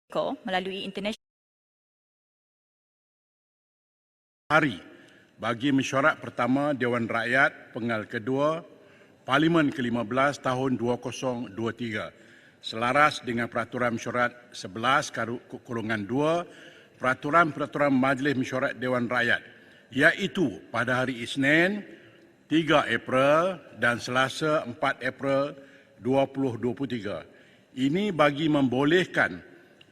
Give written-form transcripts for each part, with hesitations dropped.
melalui international hari bagi mesyuarat pertama Dewan Rakyat Pengal Kedua Parlimen ke-15 tahun 2023 selaras dengan Peraturan Mesyuarat 11/2 Peraturan Majlis Mesyuarat Dewan Rakyat, iaitu pada hari Isnin 3 April dan Selasa 4 April 2023. Ini bagi membolehkan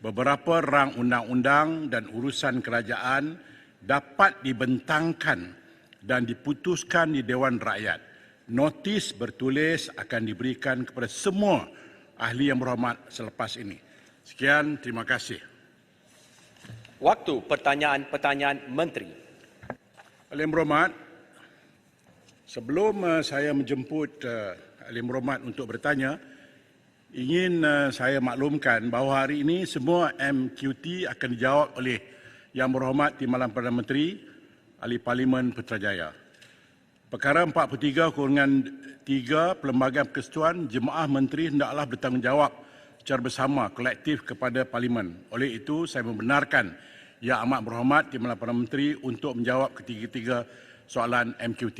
beberapa rang undang-undang dan urusan kerajaan dapat dibentangkan dan diputuskan di Dewan Rakyat. Notis bertulis akan diberikan kepada semua ahli yang berhormat selepas ini. Sekian, terima kasih. Waktu pertanyaan-pertanyaan Menteri. Ahli yang berhormat, sebelum saya menjemput ahli yang berhormat untuk bertanya, ingin saya maklumkan bahawa hari ini semua MQT akan dijawab oleh Yang Berhormat Timbalan Perdana Menteri, Ahli Parlimen Putrajaya. Perkara 43/3 Perlembagaan Persekutuan, Jemaah Menteri hendaklah bertanggungjawab secara bersama kolektif kepada Parlimen. Oleh itu, saya membenarkan Yang Amat Berhormat Timbalan Perdana Menteri untuk menjawab ketiga-tiga soalan MQT.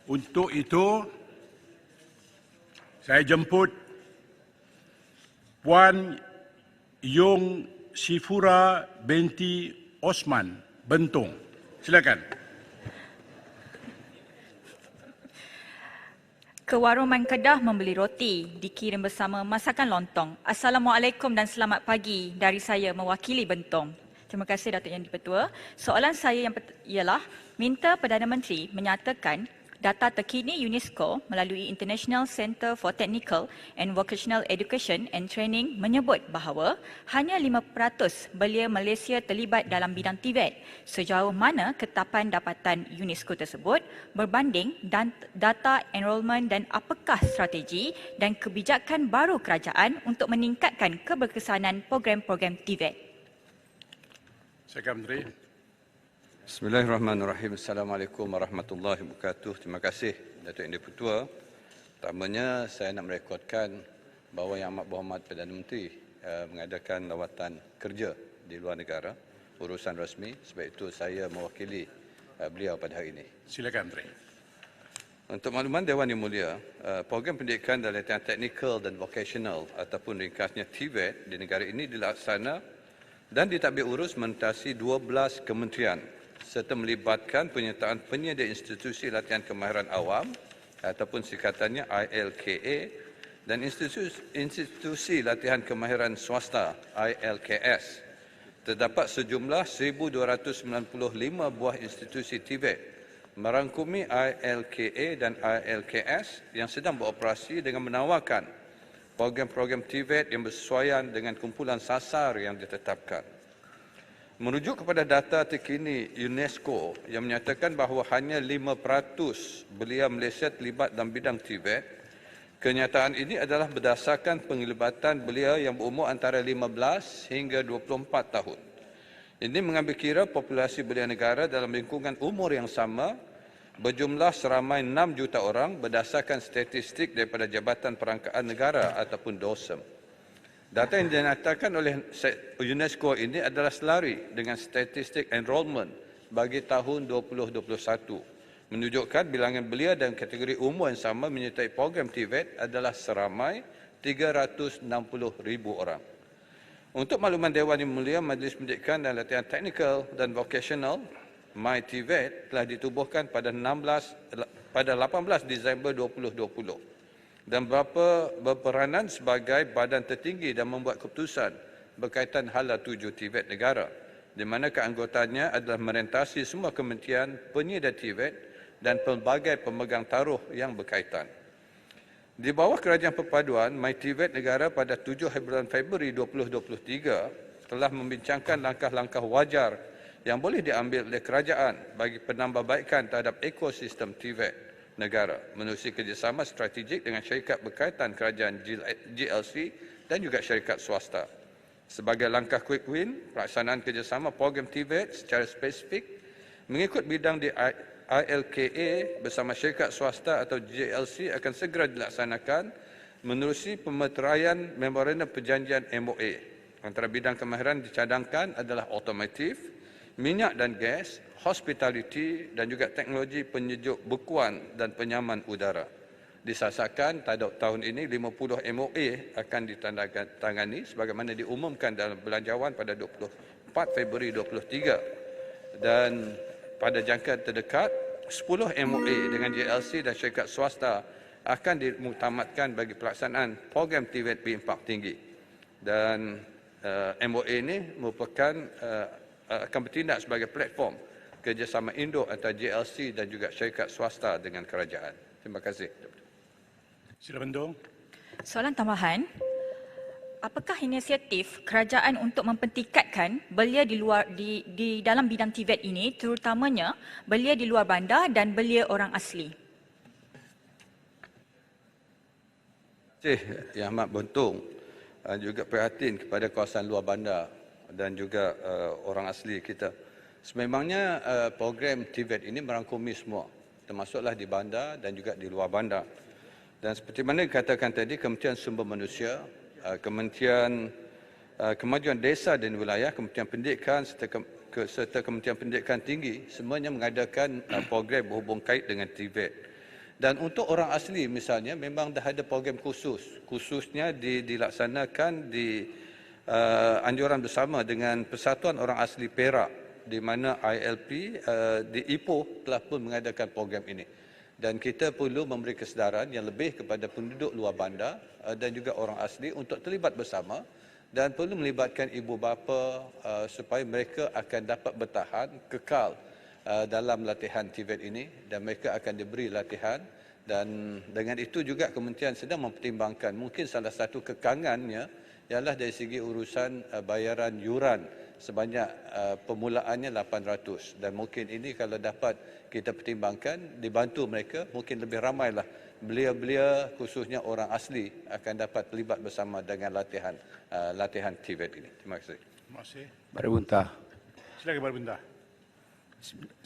Untuk itu, saya jemput Puan Yung Shifura binti Osman Bentong. Silakan. ke Waruman Kedah membeli roti, dikirim bersama masakan lontong. Assalamualaikum dan selamat pagi dari saya mewakili Bentong. Terima kasih Datuk Yang di-Pertua. Soalan saya ialah minta Perdana Menteri menyatakan data terkini UNESCO melalui International Centre for Technical and Vocational Education and Training menyebut bahawa hanya 5% belia Malaysia terlibat dalam bidang TVET. Sejauh mana ketetapan dapatan UNESCO tersebut berbanding dan data enrolment dan apakah strategi dan kebijakan baru kerajaan untuk meningkatkan keberkesanan program-program TVET? Saya Menteri. Bismillahirrahmanirrahim. Assalamualaikum warahmatullahi wabarakatuh. Terima kasih Datuk Yang di-Pertua. Pertamanya saya nak merekodkan bahawa Yang Amat Berhormat Perdana Menteri mengadakan lawatan kerja di luar negara, urusan rasmi. Sebab itu saya mewakili beliau pada hari ini. Silakan Menteri. Untuk makluman Dewan Yang Mulia, program pendidikan dan latihan teknikal dan vocational ataupun ringkasnya TVET di negara ini dilaksana dan ditadbir urus mentasi 12 kementerian serta melibatkan penyertaan penyedia institusi latihan kemahiran awam ataupun singkatannya ILKA dan institusi latihan kemahiran swasta ILKS. Terdapat sejumlah 1,295 buah institusi TVET merangkumi ILKA dan ILKS yang sedang beroperasi dengan menawarkan program-program TVET yang bersesuaian dengan kumpulan sasar yang ditetapkan. Merujuk kepada data terkini UNESCO yang menyatakan bahawa hanya 5% belia Malaysia terlibat dalam bidang TVET, kenyataan ini adalah berdasarkan penglibatan belia yang berumur antara 15 hingga 24 tahun. Ini mengambil kira populasi belia negara dalam lingkungan umur yang sama berjumlah seramai 6 juta orang berdasarkan statistik daripada Jabatan Perangkaan Negara ataupun DOSM. Data yang dinyatakan oleh UNESCO ini adalah selari dengan statistik enrolment bagi tahun 2021, menunjukkan bilangan belia dan kategori umur yang sama menyertai program TVET adalah seramai 360,000 orang. Untuk makluman Dewan Yang Mulia, Majlis Pendidikan dan Latihan Teknikal dan Vocational MyTVET telah ditubuhkan pada 18 Disember 2020 dan berperanan sebagai badan tertinggi dan membuat keputusan berkaitan hala tuju TVET negara, di mana keanggotaannya adalah merentasi semua kementerian penyedia TVET dan pelbagai pemegang taruh yang berkaitan. Di bawah Kerajaan Perpaduan, MyTVET negara pada 7 bulan Februari 2023 telah membincangkan langkah-langkah wajar yang boleh diambil oleh kerajaan bagi penambahbaikan terhadap ekosistem TVET negara menerusi kerjasama strategik dengan syarikat berkaitan kerajaan GLC dan juga syarikat swasta. Sebagai langkah quick win, pelaksanaan kerjasama program TVET secara spesifik mengikut bidang di ILKA bersama syarikat swasta atau GLC akan segera dilaksanakan menerusi pemeteraian memorandum perjanjian MOA Antara bidang kemahiran dicadangkan adalah otomotif, minyak dan gas, hospitality dan juga teknologi penyejuk bekuan dan penyaman udara. Disasarkan tahun ini 50 MOA akan ditandatangani sebagaimana diumumkan dalam belanjawan pada 24 Februari 2023 dan pada jangka terdekat 10 MOA dengan JLC dan syarikat swasta akan dimuktamadkan bagi pelaksanaan program TVET berimpak tinggi. Dan MOA ini merupakan akan bertindak sebagai platform kerjasama induk antara JLC dan juga syarikat swasta dengan kerajaan. Terima kasih. Sila Bentong. Soalan tambahan, apakah inisiatif kerajaan untuk mempertingkatkan belia di dalam bidang TVET ini, terutamanya belia di luar bandar dan belia orang asli? Terima kasih Yang Amat Bentong juga prihatin kepada kawasan luar bandar dan juga orang asli kita. Sememangnya program TVET ini merangkumi semua, termasuklah di bandar dan juga di luar bandar. Dan seperti mana dikatakan tadi, Kementerian Sumber Manusia, Kementerian Kemajuan Desa dan Wilayah, Kementerian Pendidikan serta Kementerian Pendidikan Tinggi semuanya mengadakan program berhubung kait dengan TVET. Dan untuk orang asli misalnya memang dah ada program khususnya dilaksanakan di anjuran bersama dengan Persatuan Orang Asli Perak, di mana ILP di Ipoh telah pun mengadakan program ini. Dan kita perlu memberi kesedaran yang lebih kepada penduduk luar bandar dan juga orang asli untuk terlibat bersama dan perlu melibatkan ibu bapa supaya mereka akan dapat bertahan kekal dalam latihan TVET ini dan mereka akan diberi latihan. Dan dengan itu juga kementerian sedang mempertimbangkan mungkin salah satu kekangannya ialah dari segi urusan bayaran yuran sebanyak permulaannya 800 dan mungkin ini kalau dapat kita pertimbangkan dibantu mereka mungkin lebih ramailah belia-belia khususnya orang asli akan dapat terlibat bersama dengan latihan TVET ini. Terima kasih. Terima kasih. Baru Buntah. Silakan Baru Buntah.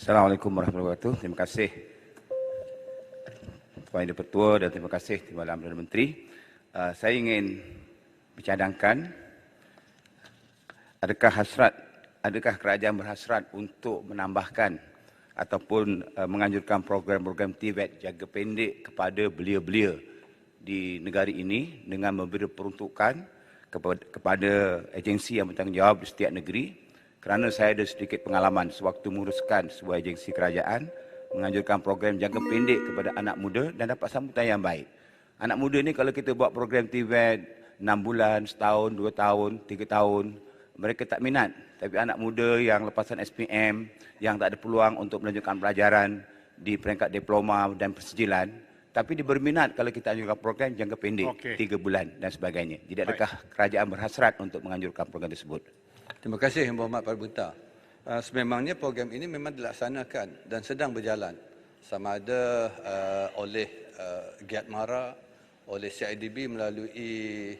Assalamualaikum warahmatullahi wabarakatuh. Terima kasih Tuan Yang Di-Pertua dan terima kasih Timbalan Perdana Menteri. Saya ingin bercadangkan adakah kerajaan berhasrat untuk menambahkan ataupun menganjurkan program-program TVET jangka pendek kepada belia-belia di negara ini dengan memberi peruntukan kepada agensi yang bertanggungjawab di setiap negeri, kerana saya ada sedikit pengalaman sewaktu menguruskan sebuah agensi kerajaan menganjurkan program jangka pendek kepada anak muda dan dapat sambutan yang baik. Anak muda ni kalau kita buat program TVET 6 bulan, setahun, 2 tahun, 3 tahun, mereka tak minat. Tapi anak muda yang lepasan SPM, yang tak ada peluang untuk melanjutkan pelajaran di peringkat diploma dan persijilan, tapi dia berminat kalau kita anjurkan program jangka pendek, 3 bulan dan sebagainya. Jadi adakah kerajaan berhasrat untuk menganjurkan program tersebut? Terima kasih Yang Berhormat Para Buntah. Sememangnya program ini memang dilaksanakan dan sedang berjalan. Sama ada oleh Giat Mara, oleh CIDB melalui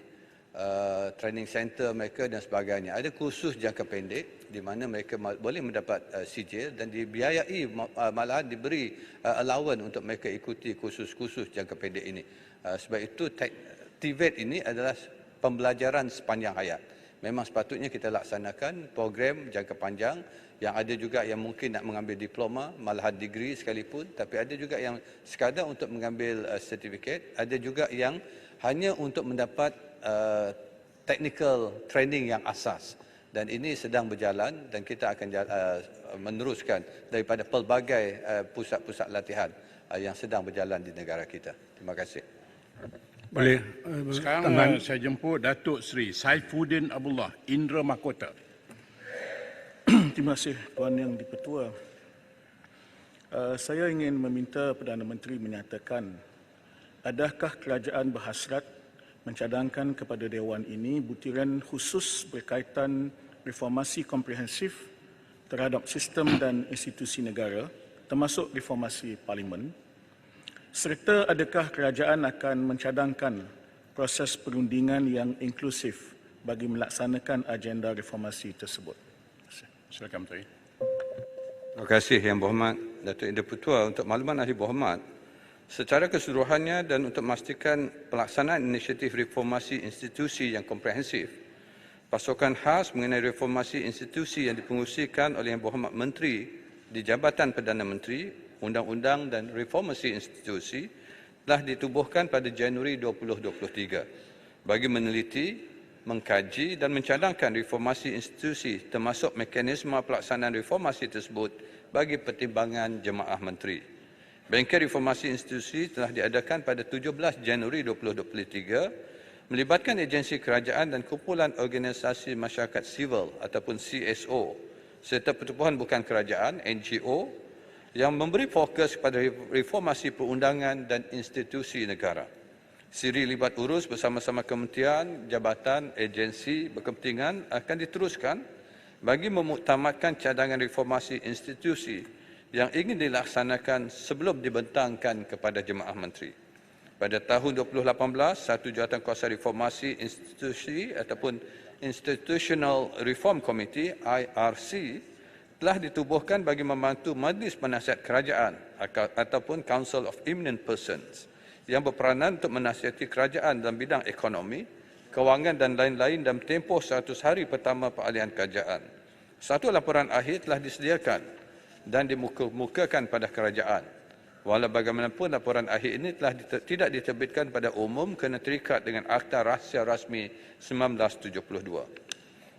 training center mereka dan sebagainya. Ada kursus jangka pendek di mana mereka boleh mendapat sijil dan dibiayai, malahan diberi allowance untuk mereka ikuti kursus-kursus jangka pendek ini. Sebab itu TVET ini adalah pembelajaran sepanjang hayat. Memang sepatutnya kita laksanakan program jangka panjang yang ada juga yang mungkin nak mengambil diploma, malahan degree sekalipun, tapi ada juga yang sekadar untuk mengambil sertifikat, ada juga yang hanya untuk mendapat technical training yang asas. Dan ini sedang berjalan dan kita akan meneruskan daripada pelbagai pusat-pusat latihan yang sedang berjalan di negara kita. Terima kasih. Boleh. Sekarang saya jemput Datuk Seri Saifuddin Abdullah, Indra Mahkota. Terima kasih Tuan Yang Di-Pertua. Saya ingin meminta Perdana Menteri menyatakan adakah kerajaan berhasrat mencadangkan kepada Dewan ini butiran khusus berkaitan reformasi komprehensif terhadap sistem dan institusi negara, termasuk reformasi parlimen, serta adakah kerajaan akan mencadangkan proses perundingan yang inklusif bagi melaksanakan agenda reformasi tersebut. Silakan Menteri. Terima kasih Yang Berhormat Datuk Yang Di-Pertua. Untuk makluman Ahli Berhormat, secara keseluruhannya dan untuk memastikan pelaksanaan inisiatif reformasi institusi yang komprehensif, Pasukan khas mengenai reformasi institusi yang dipengerusikan oleh Yang Berhormat Menteri di Jabatan Perdana Menteri, Undang-Undang dan Reformasi Institusi telah ditubuhkan pada Januari 2023 bagi meneliti, mengkaji dan mencadangkan reformasi institusi termasuk mekanisme pelaksanaan reformasi tersebut bagi pertimbangan Jemaah Menteri. Bengkel reformasi institusi telah diadakan pada 17 Januari 2023 melibatkan agensi kerajaan dan kumpulan organisasi masyarakat sivil ataupun CSO serta pertubuhan bukan kerajaan NGO yang memberi fokus kepada reformasi perundangan dan institusi negara. Siri libat urus bersama-sama kementerian, jabatan, agensi berkepentingan akan diteruskan bagi memuktamadkan cadangan reformasi institusi yang ingin dilaksanakan sebelum dibentangkan kepada Jemaah Menteri. Pada tahun 2018, satu jawatankuasa reformasi institusi ataupun Institutional Reform Committee IRC telah ditubuhkan bagi membantu Majlis Penasihat Kerajaan ataupun Council of Eminent Persons yang berperanan untuk menasihati kerajaan dalam bidang ekonomi, kewangan dan lain-lain dalam tempoh 100 hari pertama peralihan kerajaan. Satu laporan akhir telah disediakan dan dimuka-mukakan pada kerajaan. Walau bagaimanapun laporan akhir ini telah tidak diterbitkan pada umum kerana terikat dengan Akta Rahsia Rasmi 1972.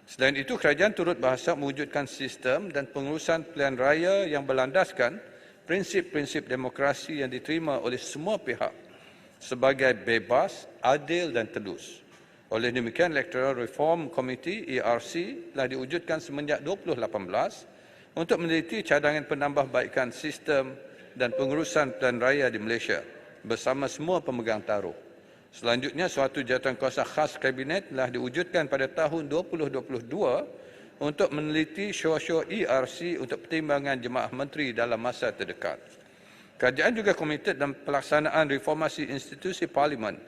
Selain itu, kerajaan turut berhasrat mewujudkan sistem dan pengurusan pilihan raya yang berlandaskan prinsip-prinsip demokrasi yang diterima oleh semua pihak sebagai bebas, adil dan telus. Oleh demikian, Electoral Reform Committee ERC telah diwujudkan semenjak 2018 untuk meneliti cadangan penambahbaikan sistem dan pengurusan pilihan raya di Malaysia bersama semua pemegang taruh. Selanjutnya, suatu jawatankuasa khas Kabinet telah diwujudkan pada tahun 2022 untuk meneliti syur-syur ERC untuk pertimbangan Jemaah Menteri dalam masa terdekat. Kerajaan juga komited dalam pelaksanaan reformasi institusi Parlimen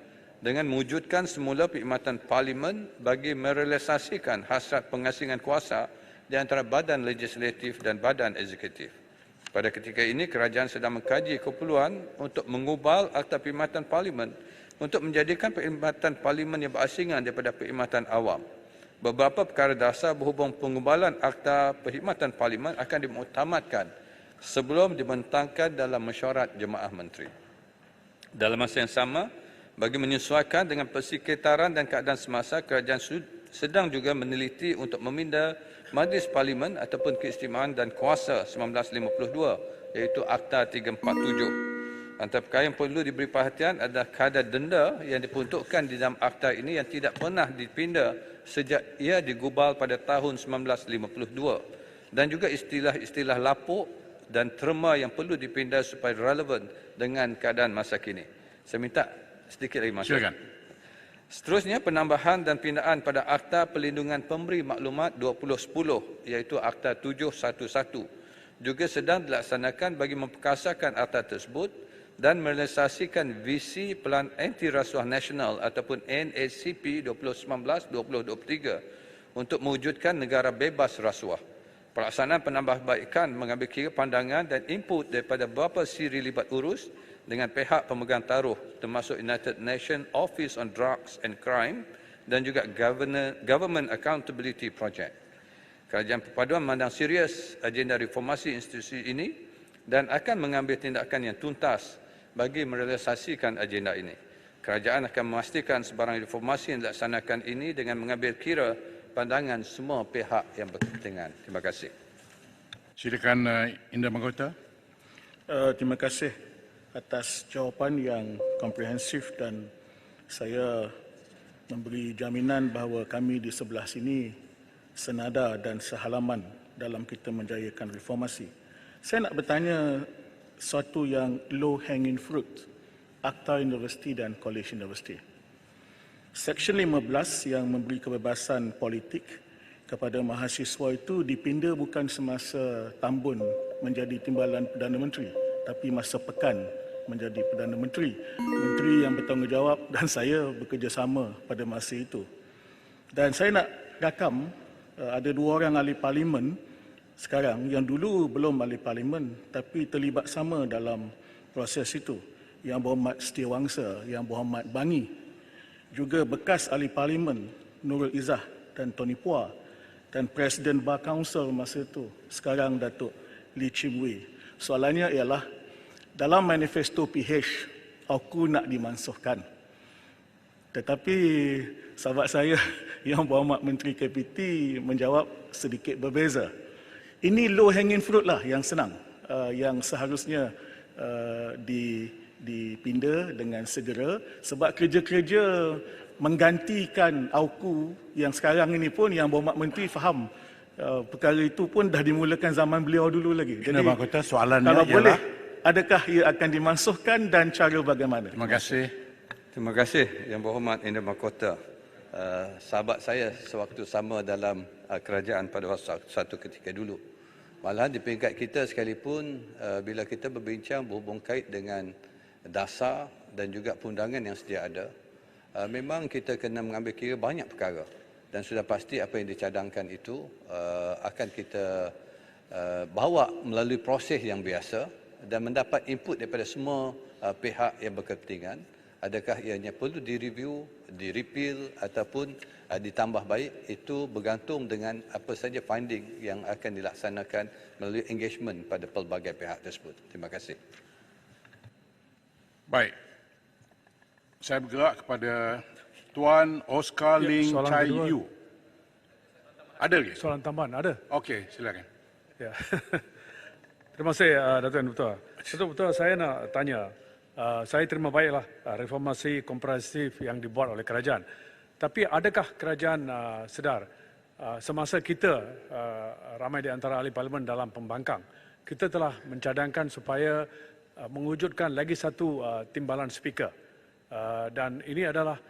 dengan mewujudkan semula perkhidmatan Parlimen bagi merealisasikan hasrat pengasingan kuasa di antara badan legislatif dan badan eksekutif. Pada ketika ini, kerajaan sedang mengkaji keperluan untuk mengubal Akta Perkhidmatan Parlimen untuk menjadikan perkhidmatan Parlimen yang berasingan daripada perkhidmatan awam. Beberapa perkara dasar berhubung pengubalan Akta Perkhidmatan Parlimen akan dimuktamadkan sebelum dibentangkan dalam mesyuarat Jemaah Menteri. Dalam masa yang sama, bagi menyesuaikan dengan persekitaran dan keadaan semasa, kerajaan sedang juga meneliti untuk meminda Majlis Parlimen ataupun Keistimewaan dan Kuasa 1952 iaitu Akta 347. Antara perkara yang perlu diberi perhatian adalah kadar denda yang diperuntukkan di dalam akta ini yang tidak pernah dipinda sejak ia digubal pada tahun 1952 dan juga istilah-istilah lapuk dan terma yang perlu dipinda supaya relevan dengan keadaan masa kini. Saya minta sedikit lagi masa. Silakan. Seterusnya, penambahan dan pindaan pada Akta Perlindungan Pemberi Maklumat 2010 iaitu Akta 711 juga sedang dilaksanakan bagi memperkasakan akta tersebut dan merealisasikan visi Pelan Anti Rasuah Nasional ataupun NACP 2019-2023 untuk mewujudkan negara bebas rasuah. Pelaksanaan penambahbaikan mengambil kira pandangan dan input daripada beberapa siri libat urus dengan pihak pemegang taruh termasuk United Nations Office on Drugs and Crime dan juga Government Accountability Project. Kerajaan Perpaduan memandang serius agenda reformasi institusi ini dan akan mengambil tindakan yang tuntas bagi merealisasikan agenda ini. Kerajaan akan memastikan sebarang reformasi yang dilaksanakan ini dengan mengambil kira pandangan semua pihak yang berkepentingan. Terima kasih. Silakan Indah Mahkota. Terima kasih atas jawapan yang komprehensif dan saya memberi jaminan bahawa kami di sebelah sini senada dan sehalaman dalam kita menjayakan reformasi. Saya nak bertanya suatu yang low hanging fruit, Akta Universiti dan College Universiti. Seksyen 15 yang memberi kebebasan politik kepada mahasiswa itu dipinda bukan semasa Tambun menjadi timbalan Perdana Menteri, tapi masa pekan menjadi Perdana Menteri. Menteri yang bertanggungjawab dan saya bekerjasama pada masa itu. Dan saya nak rakam ada dua orang ahli parlimen sekarang yang dulu belum ahli parlimen tapi terlibat sama dalam proses itu. Yang Berhormat Setiawangsa, Yang Berhormat Bangi. Juga bekas ahli parlimen Nurul Izzah dan Tony Pua dan Presiden Bar Council masa itu, sekarang Datuk Lee Chim Wei. Soalannya ialah, dalam manifesto PH, AUKU nak dimansuhkan. Tetapi sahabat saya Yang Berhormat Menteri KPT menjawab sedikit berbeza. Ini low hanging fruit lah yang senang, yang seharusnya dipinda dengan segera, sebab kerja-kerja menggantikan AUKU yang sekarang ini pun Yang Berhormat Menteri faham perkara itu pun dah dimulakan zaman beliau dulu lagi. Jadi Mahkota, soalannya kalau ialah, boleh, adakah ia akan dimansuhkan dan cara bagaimana? terima kasih. Terima kasih Yang Berhormat Yang Mahkota. Sahabat saya sewaktu sama dalam kerajaan pada satu ketika dulu. Malahan di peringkat kita sekalipun, bila kita berbincang berhubung kait dengan dasar dan juga perundangan yang sedia ada, memang kita kena mengambil kira banyak perkara. Dan sudah pasti apa yang dicadangkan itu akan kita bawa melalui proses yang biasa dan mendapat input daripada semua pihak yang berkepentingan. Adakah ianya perlu direview, direpeal ataupun ditambah baik, itu bergantung dengan apa saja finding yang akan dilaksanakan melalui engagement pada pelbagai pihak tersebut. Terima kasih. Baik. Saya bergerak kepada Tuan Oscar Ling soalan Chai kedua. Yu. Ada lagi? Soalan tambahan ada? Okey, silakan. Ya. Terima kasih Datuk Yang Betul. Datuk Betul, saya nak tanya. Saya terima baiklah reformasi komprehensif yang dibuat oleh kerajaan. Tapi adakah kerajaan sedar semasa kita ramai di antara ahli parlimen dalam pembangkang, kita telah mencadangkan supaya mewujudkan lagi satu timbalan speaker. Dan ini adalah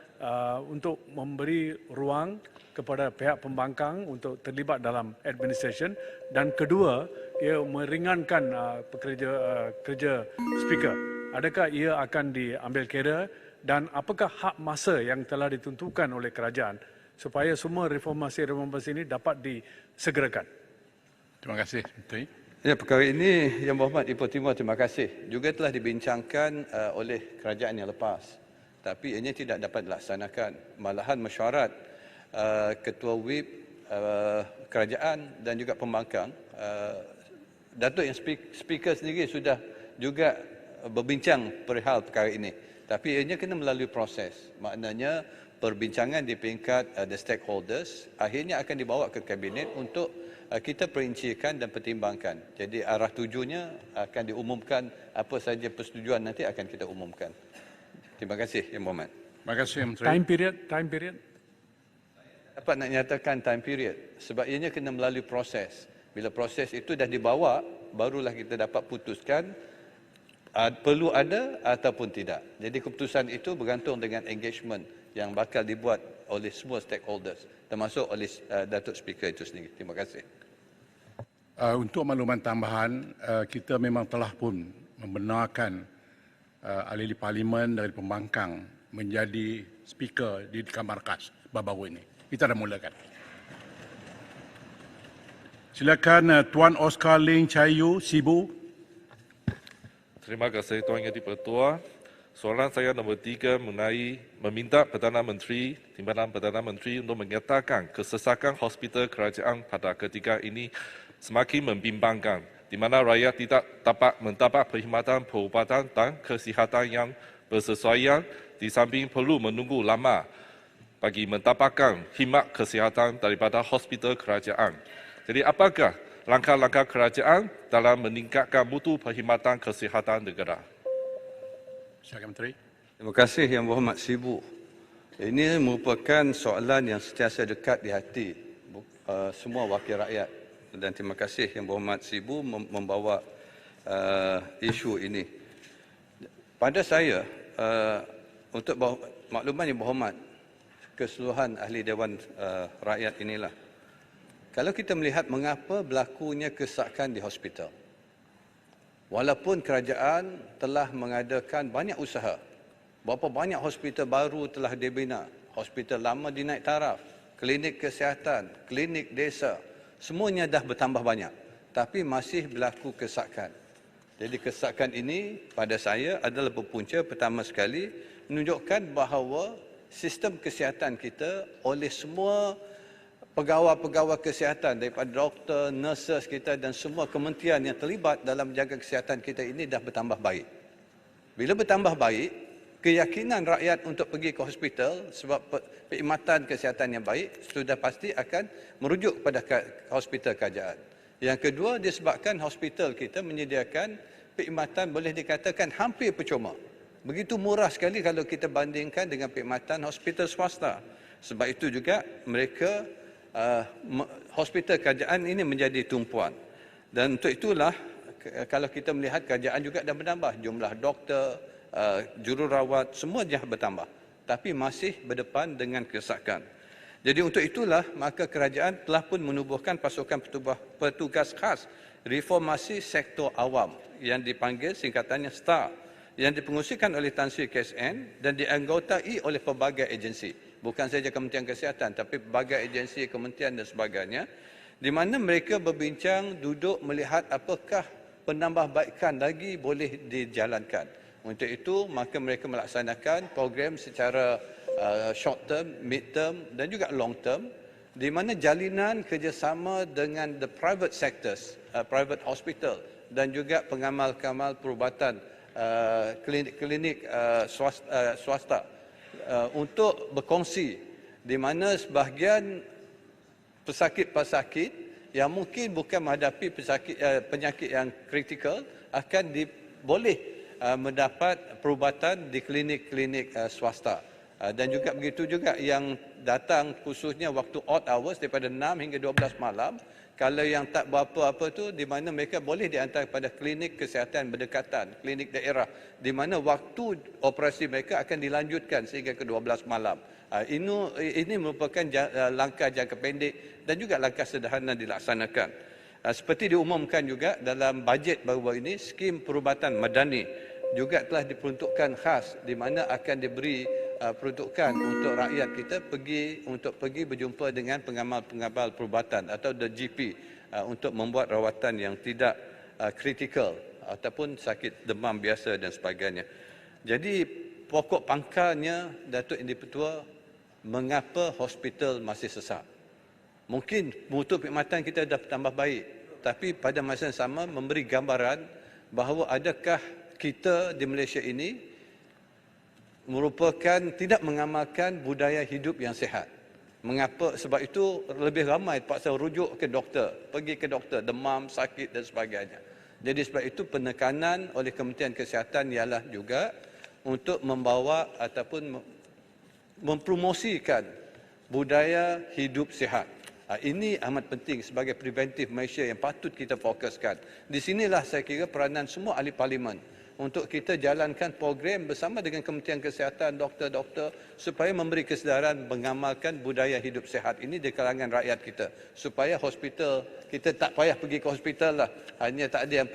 untuk memberi ruang kepada pihak pembangkang untuk terlibat dalam administration, dan kedua, ia meringankan kerja speaker. Adakah ia akan diambil kira dan apakah hak masa yang telah ditentukan oleh kerajaan supaya semua reformasi ini dapat disegerakan? Terima kasih, Menteri. Ya, perkara ini Yang Berhormat Ibu Timur, terima kasih. Juga telah dibincangkan oleh kerajaan yang lepas. Tapi ianya tidak dapat dilaksanakan. Malahan mesyuarat Ketua Whip kerajaan dan juga pembangkang, Datuk yang speaker sendiri sudah juga berbincang perihal perkara ini. Tapi ianya kena melalui proses. Maknanya perbincangan di peringkat the stakeholders akhirnya akan dibawa ke kabinet untuk kita perincikan dan pertimbangkan. Jadi arah tujunya akan diumumkan, apa saja persetujuan nanti akan kita umumkan. Terima kasih Yang Berhormat. Terima kasih, Menteri. Time period. Dapat nak nyatakan time period sebab ianya kena melalui proses. Bila proses itu dah dibawa, barulah kita dapat putuskan perlu ada ataupun tidak. Jadi keputusan itu bergantung dengan engagement yang bakal dibuat oleh semua stakeholders, termasuk oleh Datuk Speaker itu sendiri. Terima kasih. Untuk makluman tambahan, kita memang telah pun membenarkan ahli parlimen dari pembangkang menjadi speaker di Kamar Kas baru-baru ini. Kita dah mulakan. Silakan Tuan Oscar Ling Chai Yu, Sibu. Terima kasih Tuan Yang di-Pertua. Soalan saya nombor 3 mengenai meminta Perdana Menteri, Timbalan Perdana Menteri untuk menyatakan kesesakan hospital kerajaan pada ketika ini semakin membimbangkan, di mana rakyat tidak dapat mendapat perkhidmatan perubatan dan kesihatan yang bersesuaian, di samping perlu menunggu lama bagi mendapatkan khidmat kesihatan daripada hospital kerajaan. Jadi apakah langkah-langkah kerajaan dalam meningkatkan mutu perkhidmatan kesihatan negara? Silakan Menteri. Terima kasih Yang Berhormat Sibu. Ini merupakan soalan yang sentiasa dekat di hati semua wakil rakyat. Dan terima kasih Yang Berhormat Sibu membawa isu ini. Pada saya, untuk makluman Yang Berhormat, keseluruhan ahli Dewan Rakyat inilah, kalau kita melihat mengapa berlakunya kesesakan di hospital, walaupun kerajaan telah mengadakan banyak usaha, berapa banyak hospital baru telah dibina, hospital lama dinaik taraf, klinik kesihatan, klinik desa, semuanya dah bertambah banyak, tapi masih berlaku kesesakan. Jadi kesesakan ini pada saya adalah berpunca pertama sekali menunjukkan bahawa sistem kesihatan kita oleh semua pegawai-pegawai kesihatan daripada doktor, nurses kita dan semua kementerian yang terlibat dalam menjaga kesihatan kita ini dah bertambah baik. Bila bertambah baik, keyakinan rakyat untuk pergi ke hospital sebab perkhidmatan kesihatan yang baik sudah pasti akan merujuk kepada hospital kerajaan. Yang kedua, disebabkan hospital kita menyediakan perkhidmatan boleh dikatakan hampir percuma. Begitu murah sekali kalau kita bandingkan dengan perkhidmatan hospital swasta. Sebab itu juga mereka hospital kerajaan ini menjadi tumpuan. Dan untuk itulah kalau kita melihat kerajaan juga dah bertambah. Jumlah doktor, jururawat, semua dah bertambah. Tapi masih berdepan dengan kesesakan. Jadi untuk itulah maka kerajaan telah pun menubuhkan pasukan petugas khas reformasi sektor awam yang dipanggil singkatannya STAR yang dipengusikan oleh Tan Sri KSN dan dianggotai oleh pelbagai agensi. Bukan saja Kementerian Kesihatan tapi pelbagai agensi, kementerian dan sebagainya, di mana mereka berbincang, duduk melihat apakah penambahbaikan lagi boleh dijalankan. Untuk itu, maka mereka melaksanakan program secara short term, mid term dan juga long term, di mana jalinan kerjasama dengan the private sectors, private hospital dan juga pengamal-pengamal perubatan klinik-klinik swasta untuk berkongsi di mana sebahagian pesakit-pesakit yang mungkin bukan menghadapi penyakit yang kritikal akan boleh mendapat perubatan di klinik-klinik swasta. Dan juga begitu juga yang datang khususnya waktu odd hours daripada 6 hingga 12 malam, kalau yang tak berapa-apa tu di mana mereka boleh dihantar kepada klinik kesihatan berdekatan, klinik daerah di mana waktu operasi mereka akan dilanjutkan sehingga ke 12 malam. Ini merupakan langkah jangka pendek dan juga langkah sederhana dilaksanakan. Seperti diumumkan juga dalam bajet baru-baru ini, skim perubatan madani juga telah diperuntukkan khas di mana akan diberi peruntukan untuk rakyat kita pergi berjumpa dengan pengamal-pengamal perubatan atau the GP untuk membuat rawatan yang tidak kritikal ataupun sakit demam biasa dan sebagainya. Jadi pokok pangkalnya Datuk Yang di-Pertua, mengapa hospital masih sesak? Mungkin mutu perkhidmatan kita dah tambah baik, tapi pada masa yang sama memberi gambaran bahawa adakah kita di Malaysia ini merupakan tidak mengamalkan budaya hidup yang sihat. Mengapa? Sebab itu lebih ramai terpaksa rujuk ke doktor, pergi ke doktor, demam, sakit dan sebagainya. Jadi sebab itu penekanan oleh Kementerian Kesihatan ialah juga untuk membawa ataupun mempromosikan budaya hidup sihat. Ini amat penting sebagai preventive measure yang patut kita fokuskan. Di sinilah saya kira peranan semua ahli parlimen untuk kita jalankan program bersama dengan Kementerian Kesihatan, doktor-doktor supaya memberi kesedaran mengamalkan budaya hidup sihat ini di kalangan rakyat kita. Supaya hospital, kita tak payah pergi ke hospital lah. Hanya tak ada yang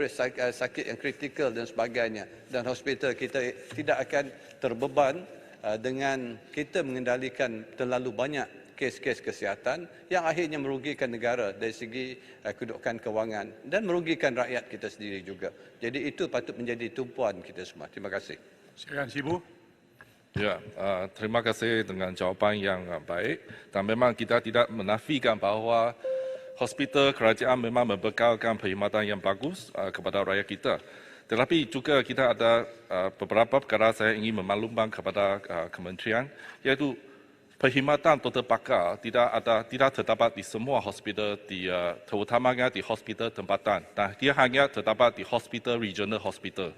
sakit yang kritikal dan sebagainya. Dan hospital kita tidak akan terbeban dengan kita mengendalikan terlalu banyak kes-kes kesihatan yang akhirnya merugikan negara dari segi kedudukan kewangan dan merugikan rakyat kita sendiri juga. Jadi itu patut menjadi tumpuan kita semua. Terima kasih. Silakan Sibu. Ya, terima kasih dengan jawapan yang baik. Dan memang kita tidak menafikan bahawa hospital kerajaan memang membekalkan perkhidmatan yang bagus kepada rakyat kita. Tetapi juga kita ada beberapa perkara saya ingin memaklumkan kepada kementerian, iaitu perkhidmatan doktor pakar tidak terdapat di semua hospital, terutamanya di hospital tempatan, dan dia hanya terdapat di hospital regional hospital.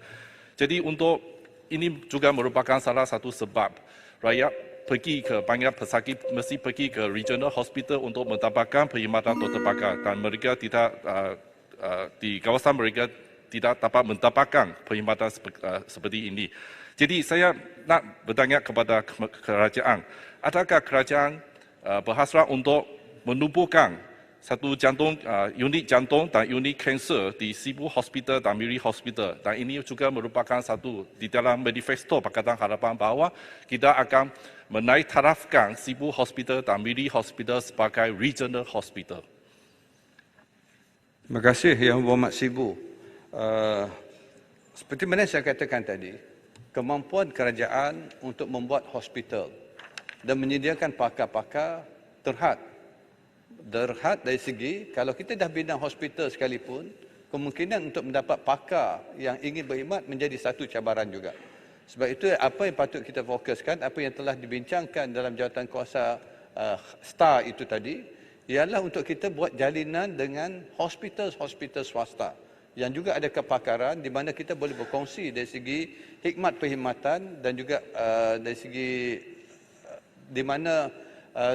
Jadi untuk ini juga merupakan salah satu sebab rakyat pergi ke banyak pesakit mesti pergi ke regional hospital untuk mendapatkan perkhidmatan doktor pakar dan mereka tidak di kawasan mereka tidak dapat mendapatkan perkhidmatan seperti ini. Jadi saya nak bertanya kepada kerajaan, adakah kerajaan berhasrat untuk menubuhkan satu unit jantung dan unit kanser di Sibu Hospital dan Miri Hospital, dan ini juga merupakan satu di dalam manifesto Pakatan Harapan bahawa kita akan menaik tarafkan Sibu Hospital dan Miri Hospital sebagai regional hospital. Terima kasih Yang Berhormat Sibu. Seperti mana saya katakan tadi, kemampuan kerajaan untuk membuat hospital dan menyediakan pakar-pakar terhad Derhad dari segi kalau kita dah bina hospital sekalipun, kemungkinan untuk mendapat pakar yang ingin berkhidmat menjadi satu cabaran juga. Sebab itu apa yang patut kita fokuskan, apa yang telah dibincangkan dalam jawatan kuasa STAR itu tadi, ialah untuk kita buat jalinan dengan hospital-hospital swasta yang juga ada kepakaran di mana kita boleh berkongsi dari segi hikmat perkhidmatan dan juga dari segi di mana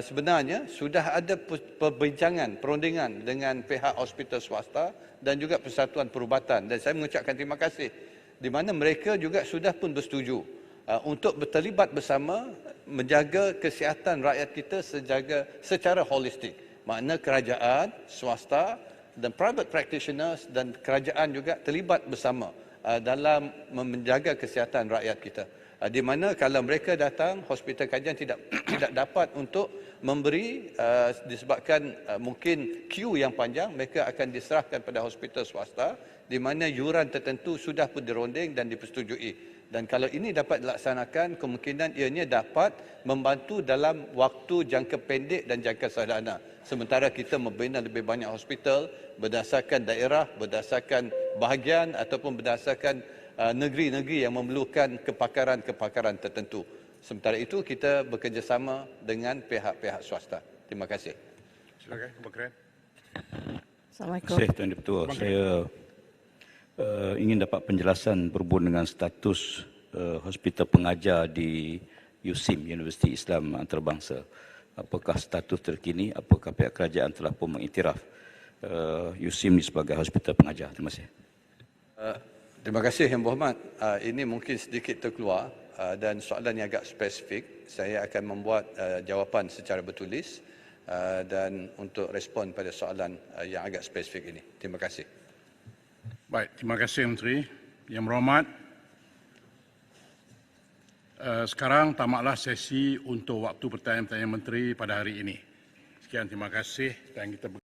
sebenarnya sudah ada perbincangan, perundingan dengan pihak hospital swasta dan juga Persatuan Perubatan. Dan saya mengucapkan terima kasih di mana mereka juga sudah pun bersetuju untuk terlibat bersama menjaga kesihatan rakyat kita secara holistik. Makna kerajaan, swasta dan private practitioners dan kerajaan juga terlibat bersama dalam menjaga kesihatan rakyat kita. Di mana kalau mereka datang, hospital kajian tidak dapat untuk memberi disebabkan mungkin queue yang panjang, mereka akan diserahkan pada hospital swasta di mana yuran tertentu sudah pun dironding dan dipersetujui. Dan kalau ini dapat dilaksanakan, kemungkinan ianya dapat membantu dalam waktu jangka pendek dan jangka sederhana. Sementara kita membina lebih banyak hospital berdasarkan daerah, berdasarkan bahagian ataupun berdasarkan negeri-negeri yang memerlukan kepakaran-kepakaran tertentu. Sementara itu kita bekerjasama dengan pihak-pihak swasta. Terima kasih. Silakan, Pak Keren. Assalamualaikum. Terima kasih Tuan Ketua. Saya ingin dapat penjelasan berhubung dengan status hospital pengajar di USIM, Universiti Islam Antarabangsa. Apakah status terkini, apakah pihak kerajaan telah pun mengiktiraf USIM ini sebagai hospital pengajar? Terima kasih. Terima kasih Yang Berhormat. Ini mungkin sedikit terkeluar dan soalan yang agak spesifik. Saya akan membuat jawapan secara bertulis dan untuk respon pada soalan yang agak spesifik ini. Terima kasih. Baik, terima kasih Menteri. Yang Berhormat, sekarang tamatlah sesi untuk waktu pertanyaan-pertanyaan Menteri pada hari ini. Sekian, terima kasih dan kita